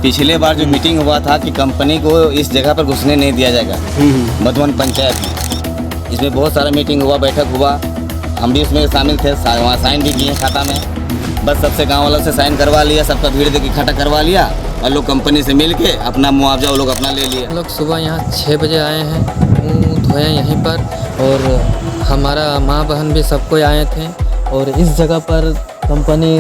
पिछले बार जो मीटिंग हुआ था कि कंपनी को इस जगह पर घुसने नहीं दिया जाएगा, मधुबन पंचायत में इसमें बहुत सारा मीटिंग हुआ, बैठक हुआ, हम भी इसमें शामिल थे, वहाँ साइन भी किए खाता में। बस सबसे गांव वालों से साइन करवा लिया, सबका भीड़ देके इकट्ठा करवा लिया और लोग कंपनी से मिल के अपना मुआवजा वो लोग अपना ले लिया। लोग सुबह यहाँ 6 बजे आए हैं, मुँह धोए यहीं पर, और हमारा माँ बहन भी सब कोई आए थे। और इस जगह पर कंपनी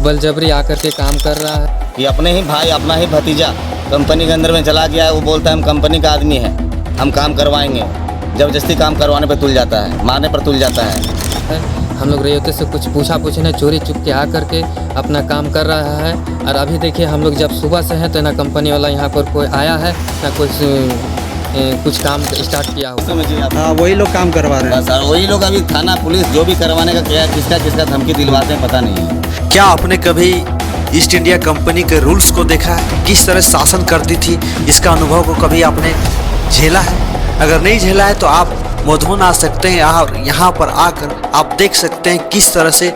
बलजबरी आकर के काम कर रहा है कि अपने ही भाई, अपना ही भतीजा कंपनी के अंदर में चला गया है। वो बोलता है हम कंपनी का आदमी है, हम काम करवाएंगे। जबरदस्ती काम करवाने पर तुल जाता है, मारने पर तुल जाता है। हम लोग रेवते से कुछ पूछा नहीं, चोरी चुप के आ करके अपना काम कर रहा है। और अभी देखिए हम लोग जब सुबह से हैं तो ना कंपनी वाला यहाँ पर कोई आया है, ना कुछ काम स्टार्ट किया हो। वही लोग काम करवा रहे हैं। बस वही लोग अभी थाना पुलिस जो भी करवाने का क्या, किसका किसका धमकी दिलवाते हैं पता नहीं है। क्या आपने कभी ईस्ट इंडिया कंपनी के रूल्स को देखा है, किस तरह शासन करती थी? इसका अनुभव को कभी आपने झेला है? अगर नहीं झेला है तो आप मधुबन आ सकते हैं और यहाँ पर आकर आप देख सकते हैं किस तरह से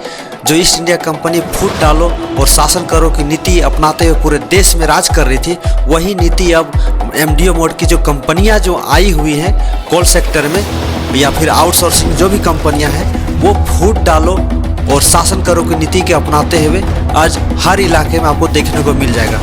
जो ईस्ट इंडिया कंपनी फूट डालो और शासन करो की नीति अपनाते हुए पूरे देश में राज कर रही थी, वही नीति अब एमडीओ मोड की जो कंपनियां जो आई हुई हैं कोल सेक्टर में या फिर आउटसोर्सिंग जो भी कंपनियां हैं, वो फूट डालो और शासन करो की नीति के अपनाते हुए आज हर इलाके में आपको देखने को मिल जाएगा।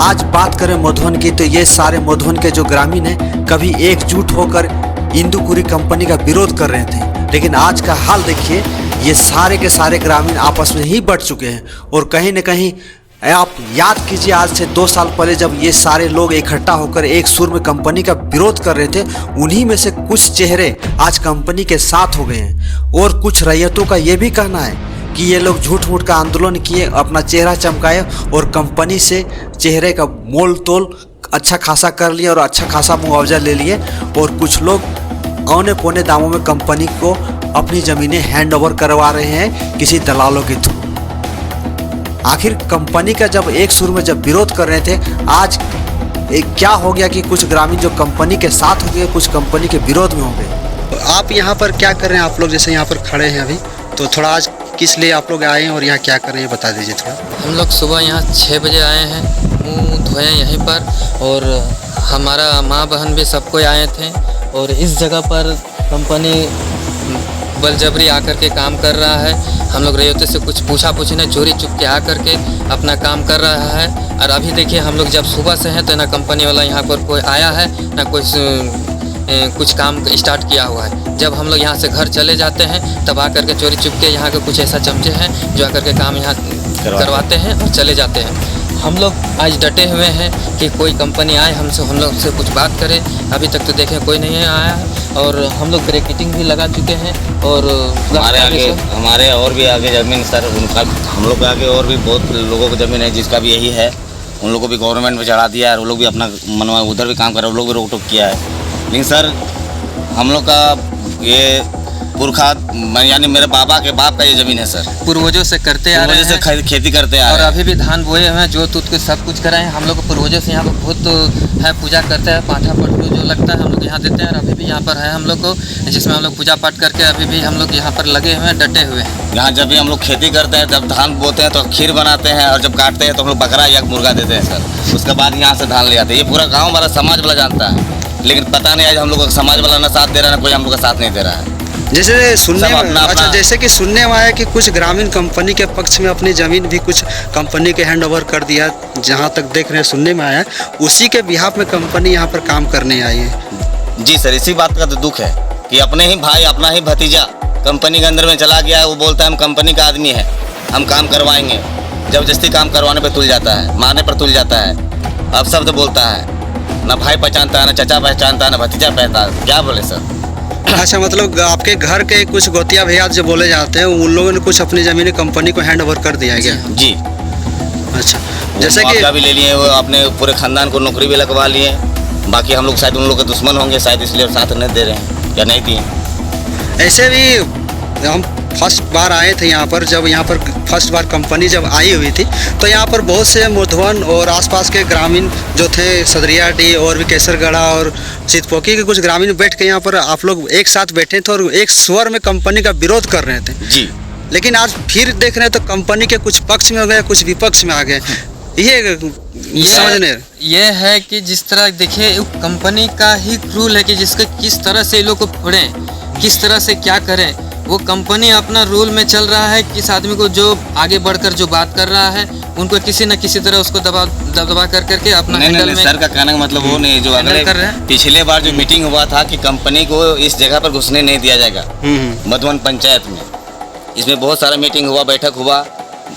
आज बात करें मधुबन की तो ये सारे मधुबन के जो ग्रामीण हैं कभी एकजुट होकर इंदुकुरी कंपनी का विरोध कर रहे थे, लेकिन आज का हाल देखिए, ये सारे के सारे ग्रामीण आपस में ही बट चुके हैं। और कहीं न कहीं आप याद कीजिए, आज से 2 साल पहले जब ये सारे लोग इकट्ठा होकर एक सुर में कंपनी का विरोध कर रहे थे, उन्हीं में से कुछ चेहरे आज कंपनी के साथ हो गए हैं। और कुछ रैयतों का ये भी कहना है कि ये लोग झूठ मूठ का आंदोलन किए, अपना चेहरा चमकाए और कंपनी से चेहरे का मोल तोल अच्छा खासा कर लिया और अच्छा खासा मुआवजा ले लिए। और कुछ लोग औने पौने दामों में कंपनी को अपनी ज़मीनें हैंड ओवर करवा रहे हैं किसी दलालों के थ्रू। आखिर कंपनी का जब एक सुर में जब विरोध कर रहे थे, आज क्या हो गया कि कुछ ग्रामीण जो कंपनी के साथ हो गए, कुछ कंपनी के विरोध में हो गए। आप यहाँ पर क्या कर रहे हैं? आप लोग जैसे यहाँ पर खड़े हैं अभी, तो थोड़ा आज किस लिए आप लोग आए हैं और यहाँ क्या कर रहे हैं बता दीजिए थोड़ा। हम लोग सुबह यहाँ 6 बजे आए हैं, मुँह धोए यहीं पर, और हमारा माँ बहन भी सब कोई आए थे। और इस जगह पर कंपनी बलजबरी आकर के काम कर रहा है। हम लोग रेवते से कुछ पूछा नहीं, चोरी चुप के आ करके अपना काम कर रहा है। और अभी देखिए हम लोग जब सुबह से हैं तो ना कंपनी वाला यहाँ पर कोई आया है, ना कुछ काम स्टार्ट किया हुआ है। जब हम लोग यहाँ से घर चले जाते हैं तब आकर के चोरी चुप के यहाँ के कुछ ऐसा चमचे हैं जो आकर के काम यहाँ करवाते हैं और चले जाते हैं। हम लोग आज डटे हुए हैं कि कोई कंपनी आए हम लोग से कुछ बात करे। अभी तक तो देखें कोई नहीं आया, और हम लोग ब्रैकेटिंग भी लगा चुके हैं। और हमारे और भी आगे ज़मीन सर, उनका हम लोग के आगे और भी बहुत लोगों की ज़मीन है जिसका भी यही है, उन लोगों को भी गवर्नमेंट में चढ़ा दिया है। वो लोग भी अपना मनवा उधर भी काम कर रहे हैं, वो लोग भी रोक टोक किया है। लेकिन सर हम लोग का ये पुरखा यानी मेरे बाबा के बाप का ये ज़मीन है सर, पूर्वजों से करते आ रहे हैं, खेती करते आ रहे हैं। और अभी भी धान बोए हुए हैं, जोत के सब कुछ कराए हैं। हम लोग पूर्वजों से यहाँ पर बहुत है, पूजा करते हैं, पाठा पट्टू जो लगता है हम लोग यहाँ देते हैं। और अभी भी यहाँ पर है हम लोग को, जिसमें हम लोग पूजा पाठ करके अभी भी हम लोग यहाँ पर लगे हुए हैं, डटे हुए हैं। यहाँ जब भी हम लोग खेती करते हैं, जब धान बोते हैं तो खीर बनाते हैं, और जब काटते हैं तो हम लोग बकरा या मुर्गा देते हैं सर। उसके बाद यहाँ से धान ले आते हैं। ये पूरा गाँव हमारा समाज वाला जानता है, लेकिन पता नहीं आज हम लोग का समाज वाला ना साथ दे रहा है, ना कोई हम लोग का साथ नहीं दे रहा है। जैसे सुनने में अच्छा, जैसे कि सुनने में आया कि कुछ ग्रामीण कंपनी के पक्ष में अपनी ज़मीन भी कुछ कंपनी के हैंड ओवर कर दिया, जहां तक देख रहे हैं सुनने में आया, उसी के बिहाफ में कंपनी यहां पर काम करने आई है। जी सर, इसी बात का तो दुख है कि अपने ही भाई, अपना ही भतीजा कंपनी के अंदर में चला गया है। वो बोलता है हम कंपनी का आदमी है, हम काम करवाएंगे। जबरदस्ती काम करवाने पर तुल जाता है, मारने पर तुल जाता है, अपशब्द बोलता है, ना भाई पहचानता है, ना चाचा पहचानता है, ना भतीजा पहचानता है। क्या बोले सर? अच्छा, मतलब आपके घर के कुछ गोतिया भैया जो बोले जाते हैं, उन लोगों ने कुछ अपनी ज़मीन कंपनी को हैंड ओवर कर दिया गया। जी अच्छा, जैसे कि भी ले लिए, वो अपने पूरे खानदान को नौकरी भी लगवा लिए। बाकी हम लोग शायद उन लोग के दुश्मन होंगे, शायद इसलिए साथ नहीं दे रहे हैं या नहीं दिए। ऐसे भी हम फर्स्ट बार आए थे यहाँ पर, जब यहाँ पर फर्स्ट बार कंपनी जब आई हुई थी तो यहाँ पर बहुत से मधुबन और आसपास के ग्रामीण जो थे, सदरियाडी और भी केसरगढ़ा और सितपोकी के कुछ ग्रामीण बैठ के यहाँ पर आप लोग एक साथ बैठे थे और एक स्वर में कंपनी का विरोध कर रहे थे। जी। लेकिन आज फिर देख रहे हैं तो कंपनी के कुछ पक्ष में हो गए, कुछ विपक्ष में आ गए। ये समझने ये है कि जिस तरह देखिए कंपनी का ही रूल है कि जिसका किस तरह से ये लोग को फोड़ें, किस तरह से क्या करें, वो कंपनी अपना रूल में चल रहा है। किस आदमी को जो आगे बढ़कर जो बात कर रहा है उनको किसी न किसी तरह उसको दबा कर करके अपना हैंडल में सर का कहने का मतलब वो नहीं, जो हैंडल कर रहे अगले हैं। पिछले बार जो मीटिंग हुआ था कि कंपनी को इस जगह पर घुसने नहीं दिया जाएगा, मधुवन पंचायत में, इसमें बहुत सारा मीटिंग हुआ, बैठक हुआ,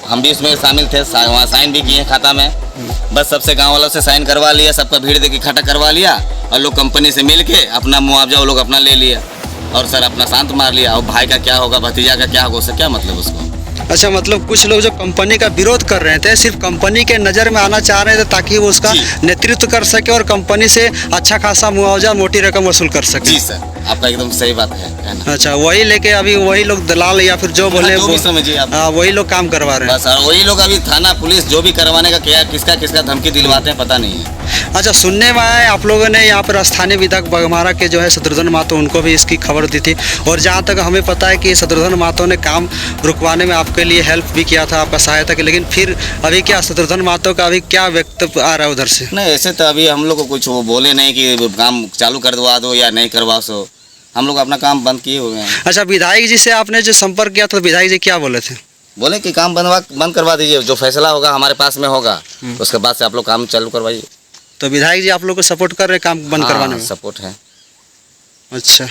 हम भी इसमें शामिल थे, वहाँ साइन भी किए खाता में। बस सबसे गांव वालों से साइन करवा लिया, सबका भीड़ देके इकट्ठा करवा लिया और लोग कंपनी से मिल के अपना मुआवजा वो लोग अपना ले लिया और सर अपना शांत मार लिया। और भाई का क्या होगा, भतीजा का क्या होगा, उससे क्या मतलब उसको। अच्छा, मतलब कुछ लोग जो कंपनी का विरोध कर रहे थे सिर्फ कंपनी के नज़र में आना चाह रहे थे ताकि वो उसका नेतृत्व कर सके और कंपनी से अच्छा खासा मुआवजा, मोटी रकम वसूल कर सके। जी सर, आपका एकदम सही बात है कहना। अच्छा, वही लेके अभी वही लोग दलाल या फिर जो बोले जो भी समझिए आप। वही लोग काम करवा रहे हैं। बस और वही लोग अभी थाना पुलिस जो भी करवाने का क्या किसका किसका धमकी दिलवाते हैं पता नहीं है। अच्छा, सुनने में आया आप लोगों ने यहाँ पर स्थानीय विधायक बघमारा के जो है शत्रुघ्न महतो, उनको भी इसकी खबर दी थी और जहाँ तक हमें पता है कि शत्रुघ्न महतो ने काम रुकवाने में आपके लिए हेल्प भी किया था, आपका सहायता की। लेकिन फिर अभी क्या शत्रुघ्न महतो का अभी क्या वक्तव्य आ रहा है उधर से? नहीं, ऐसे तो अभी हम लोग को कुछ वो बोले नहीं कि काम चालू करवा दो या नहीं करवा सो, हम लोग अपना काम बंद किए हुए हैं। अच्छा, विधायक जी से आपने जो संपर्क किया था, विधायक जी क्या बोले थे? बोले कि काम बंद करवा दीजिए, जो फैसला होगा हमारे पास में होगा, उसके बाद से आप लोग काम चालू करवाइए। तो विधायक जी आप लोग को सपोर्ट कर रहे हैं काम बंद करवाने में? सपोर्ट है। अच्छा।